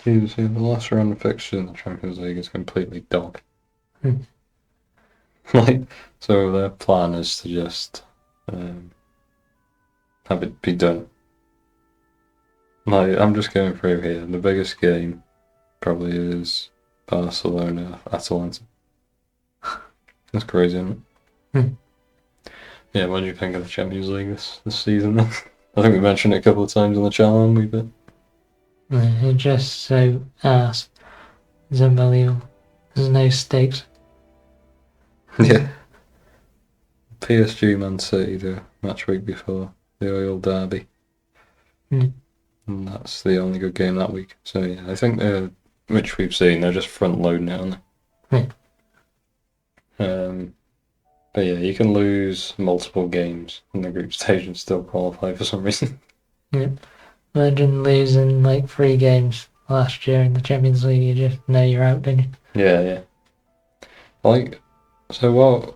See, the last round of fixtures in the Champions League is completely dog. Hmm. Like, so their plan is to just have it be done. Like, I'm just going through here. The biggest game probably is Barcelona Atalanta. That's crazy, isn't it? Hmm. Yeah, what do you think of the Champions League this season then? I think we mentioned it a couple of times on the channel, haven't we? But It's just so ass. It's unbelievable. There's no stakes. yeah, PSG Man City the match week before the Oil Derby, Hmm. and that's the only good game that week. So yeah, I think which we've seen, they're just front loading it, aren't Hmm. they? But yeah, you can lose multiple games in the group stage and still qualify for some reason. Yeah. Imagine losing like 3 games last year in the Champions League. You just know you're out, don't you? Yeah, yeah. Like, so what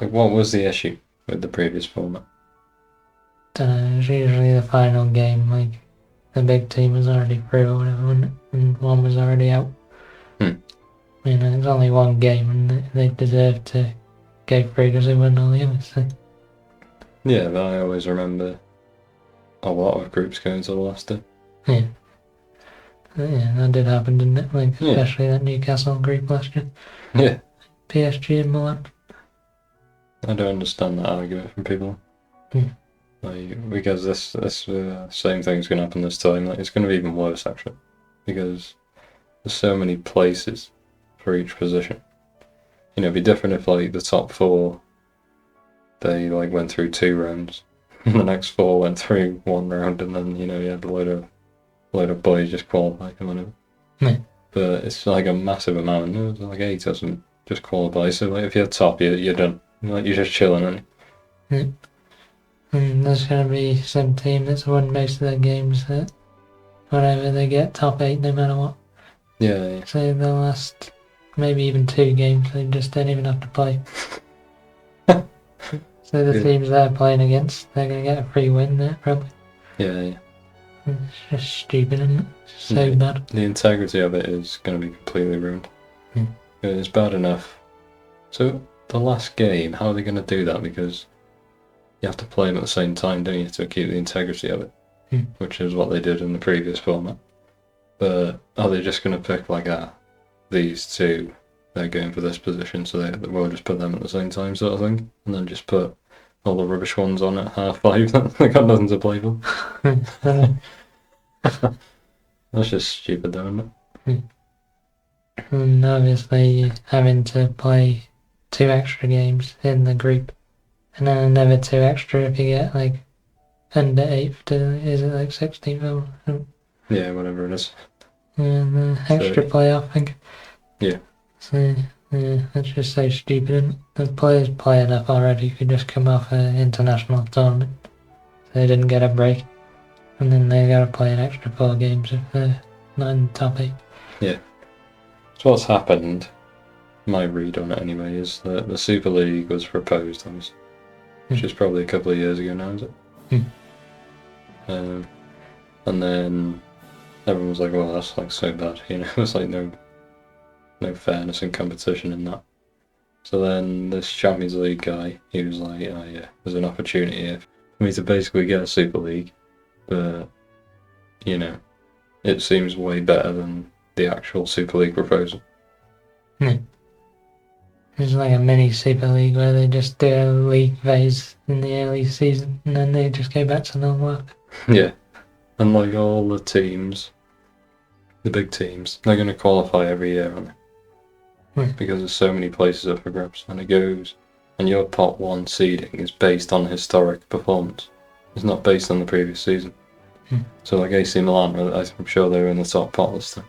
was the issue with the previous format? Don't know. It's usually the final game. Like the big team was already through or whatever, wasn't it? And one was already out. Hmm. It's only one game, and they deserve to go through because they won all the others. So. Yeah, but I always remember a lot of groups going to the last day. Yeah. Yeah, that did happen, didn't it? Like, Yeah, especially that Newcastle group last year. yeah. PSG and Milan. I don't understand that argument from people. Hmm. Like, because this same thing's going to happen this time. Like, it's going to be even worse actually, because there's so many places for each position. It'd be different if like the top four they like went through 2 rounds, and the next four went through 1 round, and then you had a load of boys just qualified and whatever. Yeah. But it's like a massive amount. There's like 8 or something just qualify. So like if you're top, you're done. Like you're just chilling, aren't you? Yeah. And there's going to be some team that's won most of their games that whenever they get top 8 no matter what. Yeah, yeah. So the last maybe even 2 games they just don't even have to play. So the Yeah. teams they're playing against, they're going to get a free win there probably. Yeah, yeah. It's just stupid, isn't it? It's so Yeah. bad. The integrity of it is going to be completely ruined. Hmm. It's bad enough. So the last game, how are they going to do that? Because you have to play them at the same time, don't you, to keep the integrity of it, which is what they did in the previous format. But are they just going to pick like these two? They're going for this position, so we'll just put them at the same time, sort of thing, and then just put all the rubbish ones on at 5:30. They got nothing to play for. That's just stupid, though, isn't it? And obviously having to play 2 extra games in the group, and then another 2 extra if you get like under 8th to, is it like 16th or something? Yeah, whatever it is. And extra 30. playoff, I think. Yeah. So, yeah, that's just so stupid. And the players play enough already could just come off an international tournament. So they didn't get a break. And then they gotta play an extra 4 games if they're not in the top 8. Yeah. So what's happened, my read on it anyway, is that the Super League was proposed, which is probably a couple of years ago now, is it? And then everyone was like, well, that's like so bad, it's like no fairness and competition in that. So then this Champions League guy, he was like, oh yeah, there's an opportunity here for me to basically get a Super League, but, it seems way better than the actual Super League proposal. It's like a mini Super League where they just do a league phase in the early season and then they just go back to normal work. Yeah. And like all the teams, the big teams, they're going to qualify every year, aren't they? Because there's so many places up for grabs, and and your pot 1 seeding is based on historic performance. It's not based on the previous season. So like AC Milan, I'm sure they were in the top pot this time.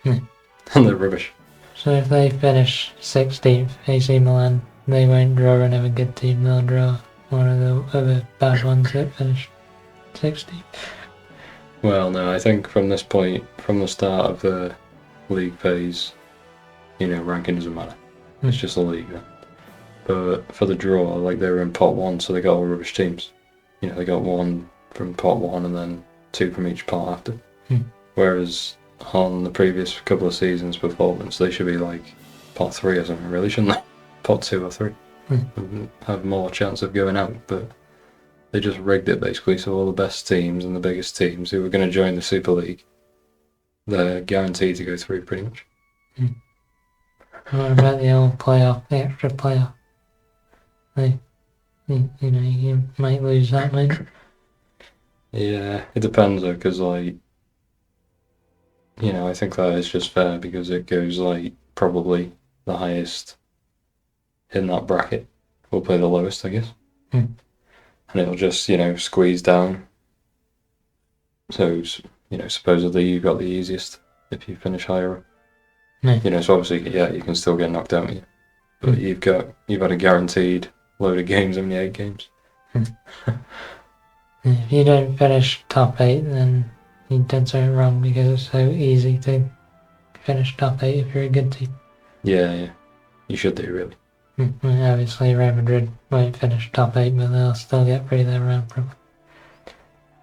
And they're rubbish. So if they finish 16th, AC Milan, they won't draw another good team, they'll draw one of the other bad ones that finished 16th. Well, no, I think from this point, from the start of the league phase, ranking doesn't matter. It's just a league then. But for the draw, like they were in pot 1, so they got all rubbish teams. They got 1 from pot 1 and then 2 from each pot after. Whereas on the previous couple of seasons' performance, they should be like pot 3 or something, really, shouldn't they? Pot 2 or 3. Have more chance of going out, but they just rigged it basically, so all the best teams and the biggest teams who were going to join the Super League, they're guaranteed to go through pretty much. What about the old playoff, the extra playoff? You might lose that much. Yeah, it depends though, because like, I think that is just fair because it goes like probably the highest in that bracket will play the lowest, I guess. And it'll just, squeeze down. So, supposedly you got the easiest if you finish higher up. So obviously, yeah, you can still get knocked out, but you've had a guaranteed load of games, only 8 games. If you don't finish top 8, then you've done something wrong because it's so easy to finish top 8 if you're a good team. Yeah. You should do, really. Obviously, Real Madrid won't finish top 8, but they'll still get through their round probably.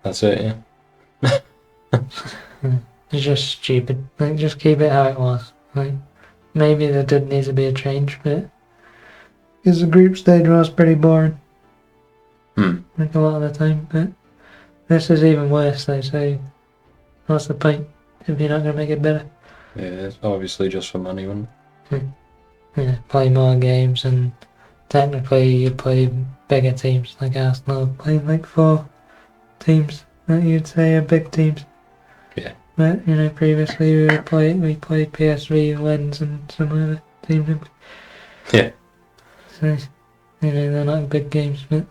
That's it, yeah. It's just stupid. Just keep it how it was. Maybe there did need to be a change, but because the group stage was pretty boring. A lot of the time, but this is even worse though, so what's the point if you're not going to make it better? Yeah, it's obviously just for money, wouldn't it? Yeah, play more games, and technically you play bigger teams, like Arsenal playing like 4 teams that you'd say are big teams. Yeah. But, previously we played PSV, Lens and some other teams. Yeah. So, they're not big games, but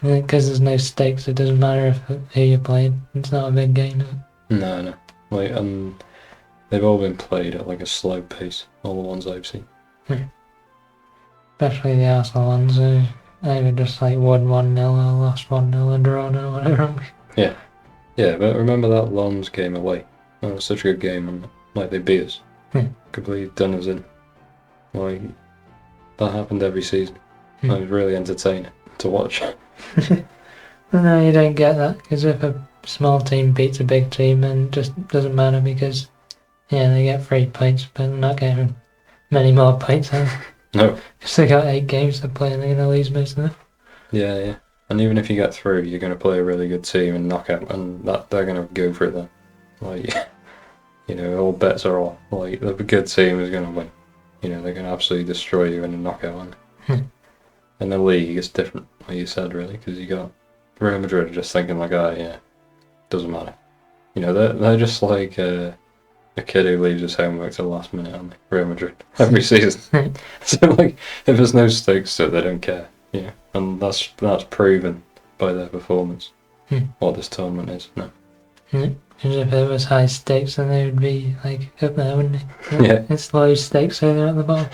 because there's no stakes, it doesn't matter who you're playing. It's not a big game, is it? No. They've all been played at like a slow pace, all the ones I've seen. Especially the Arsenal ones, either just like won 1-0 or lost 1-0 and drawn or whatever. Yeah, but remember that Lens game away? That was such a good game, and like they beat us. Completely done us in. Like, that happened every season. It was really entertaining to watch. No, you don't get that, because if a small team beats a big team, then it just doesn't matter because, they get 3 points, but they're not getting many more points. No. Because they got 8 games to play and they're going to lose most of them. Yeah. And even if you get through, you're going to play a really good team and knock out, and they're going to go for it then. Like, all bets are off. Like, the good team is going to win. They're going to absolutely destroy you in a knockout. In the league, it's different, like you said, really, because you got Real Madrid just thinking like, doesn't matter. They're just like a kid who leaves his homework to the last minute on Real Madrid every season. So, like, if there's no stakes to it, they don't care. And that's proven by their performance. What this tournament is now. Because if it was high stakes, then they would be like up there, wouldn't they? Yeah. It's low stakes, so they're at the bottom.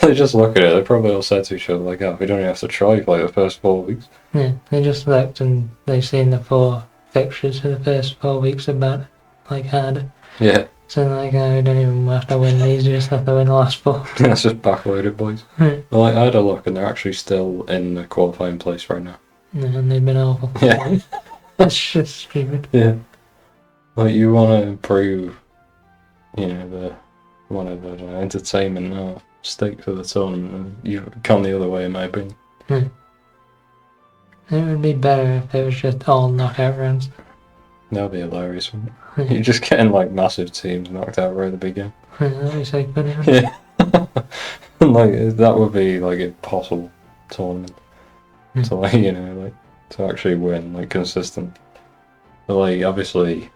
They just look at it. They probably all said to each other like, we don't even have to try for like the first 4 weeks. Yeah, they just looked and they've seen the 4 fixtures for the first 4 weeks about harder. Yeah. So we don't even have to win these, we just have to win the last 4. That's just backloaded, boys. Well, I had a look and they're actually still in the qualifying place right now. Yeah, and they've been awful. Yeah. That's just stupid. Yeah. Like, you want to improve, the entertainment stakes of the tournament, and you've gone the other way, in my opinion. It would be better if it was just all knockout rounds. That would be hilarious, wouldn't it? You're just getting like massive teams knocked out right at the beginning. That would be so funny. Yeah. Like, that would be like a possible tournament to to actually win, like, consistent. But like, obviously,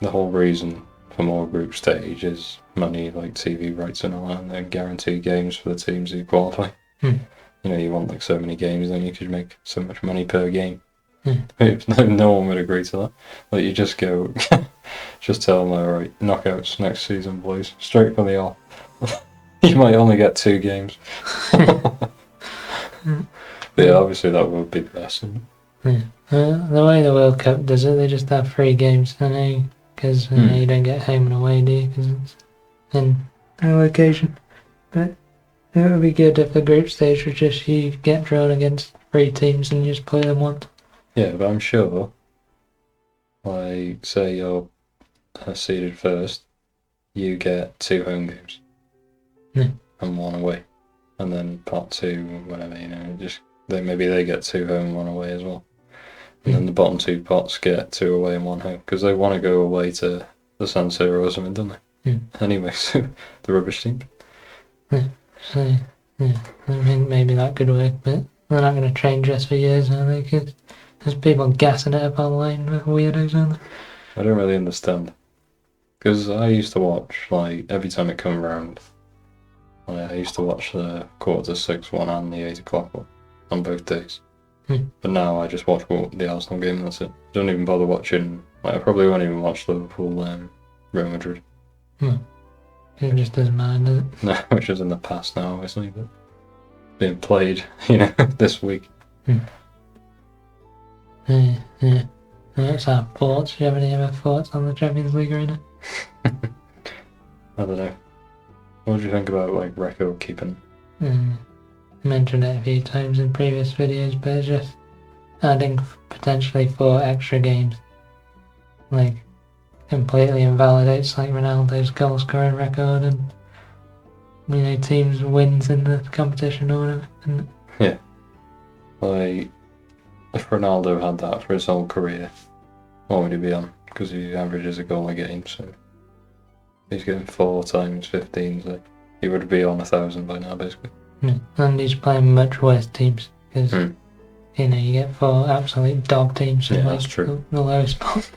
the whole reason for more group stage is money, like TV rights and all that, and then guaranteed games for the teams who qualify. You want like so many games, then you could make so much money per game. No one would agree to that. Like, you just go, just tell them, alright, knockouts next season, boys, straight from the off. You might only get 2 games. But yeah, obviously that would be the best. The way the World Cup does it, they just have 3 games, because you don't get home and away, do you? Because it's in a location. But it would be good if the group stage was just you get drawn against 3 teams and you just play them once. Yeah, but I'm sure, like, say you're seeded first, you get 2 home games. Yeah. And 1 away. And then part 2, whatever, maybe they get 2 home and 1 away as well. And then the bottom 2 pots get 2 away and 1 home. Because they want to go away to the San Siro or something, don't they? Yeah. Anyway, so the rubbish team. Yeah. So, yeah, I think maybe that could work, but they're not going to change this for years, are they? Because there's people gassing it up online with weirdos, aren't they? I don't really understand. Because I used to watch, like, every time it come around, I used to watch the 5:45 one and the 8 o'clock one on both days. But now I just watch the Arsenal game and that's it. Don't even bother watching, I probably won't even watch Liverpool Real Madrid. It just doesn't matter, does it? No, which is in the past now, obviously, but being played, this week. Yeah. That's our thoughts. Do you have any other thoughts on the Champions League arena? I don't know. What do you think about, like, record keeping? Mentioned it a few times in previous videos, but it's just adding potentially 4 extra games. Like, completely invalidates, like, Ronaldo's goal scoring record and, teams' wins in the competition or whatever. Yeah. Like, if Ronaldo had that for his whole career, what would he be on? Because he averages a goal a game, so he's getting 4 times 15, so he would be on 1,000 by now, basically. Yeah. And he's playing much worse teams, because, you get 4 absolute dog teams in, that's true. The lowest spot.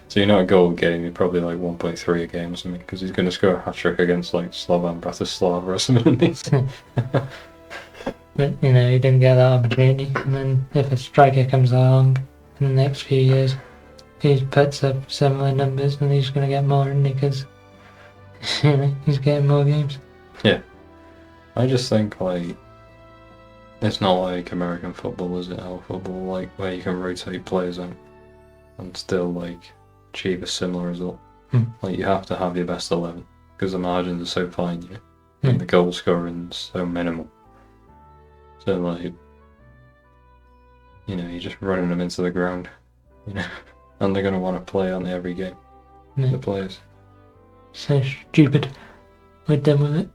So you're not a goal game, you're probably like 1.3 a game or something, because he's going to score a hat-trick against, like, Slovan Bratislava or something. But, he didn't get that opportunity, and then if a striker comes along in the next few years, he puts up similar numbers and he's going to get more, isn't he? Because, he's getting more games. Yeah. I just think, like, it's not like American football, is it? Our football, like, where you can rotate players in and still, like, achieve a similar result. Like, you have to have your best 11, because the margins are so fine, and the goal scoring's so minimal. So, like, you're just running them into the ground, and they're going to want to play, aren't they, every game, the players. So stupid. We're done with it.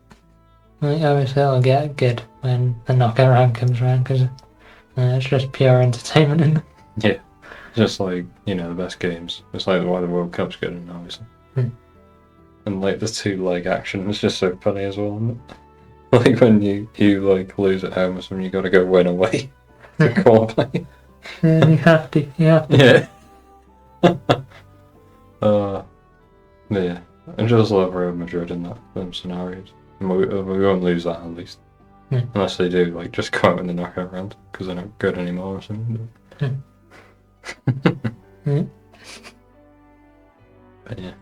Like, obviously it'll get good when the knockout round comes around, because it's just pure entertainment, isn't it? Yeah. Just like, the best games. It's like why the World Cup's good, obviously. And, like, the 2 leg action is just so funny as well, isn't it? Like, when you like, lose at home or something, you got to go win away to qualify. Yeah, you have to. Yeah. Yeah. I just love Real Madrid in them scenarios. And we won't lose that, at least. Unless they do, like, just go out in the knockout round, because they're not good anymore or something. But yeah.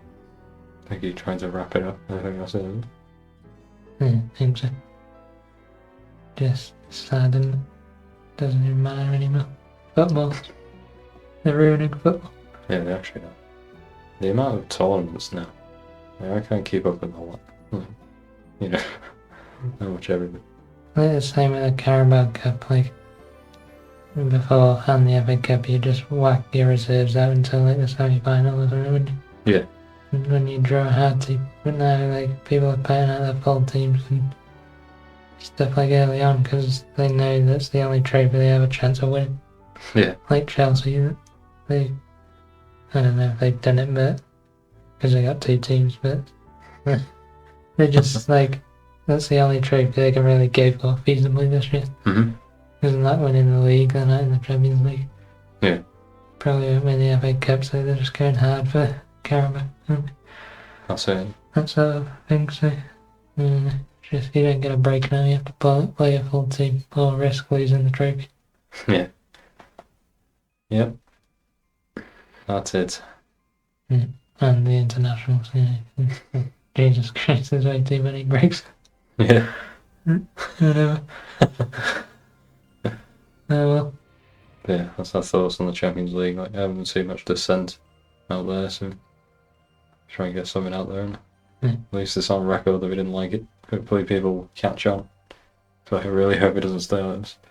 I think you're trying to wrap it up. I think that's it. I think so. Just sad, and doesn't even matter anymore. Football. They're ruining football. Yeah, they actually are. The amount of tournaments now. I can't keep up with all that. How much everything. Like the same with the Carabao Cup, like, before and the FA Cup, you just whack your reserves out until, like, the semi-final or something, wouldn't you? Yeah. And when you draw a hard team. But now, like, people are playing out their full teams and stuff like early on, because they know that's the only trophy they have a chance of winning. Yeah. Like Chelsea, I don't know if they've done it, but because they got 2 teams, but they're just like, that's the only trophy they can really go for feasibly this year. Because they're not winning the league, they're not in the Champions League. Yeah. Probably won't win the FA Cup, so they're just going hard for Carabao. That's it. That sort of thing, so just you don't get a break now, you have to play a full team or risk losing the trophy. Yeah. Yep. That's it. And the internationals, Jesus Christ, there's way too many breaks. Yeah. Whatever. Oh well. Yeah, that's our thoughts on the Champions League. Like, I haven't seen much dissent out there, so try and get something out there. And at least it's on record that we didn't like it. Hopefully people catch on. But I really hope it doesn't stay like this.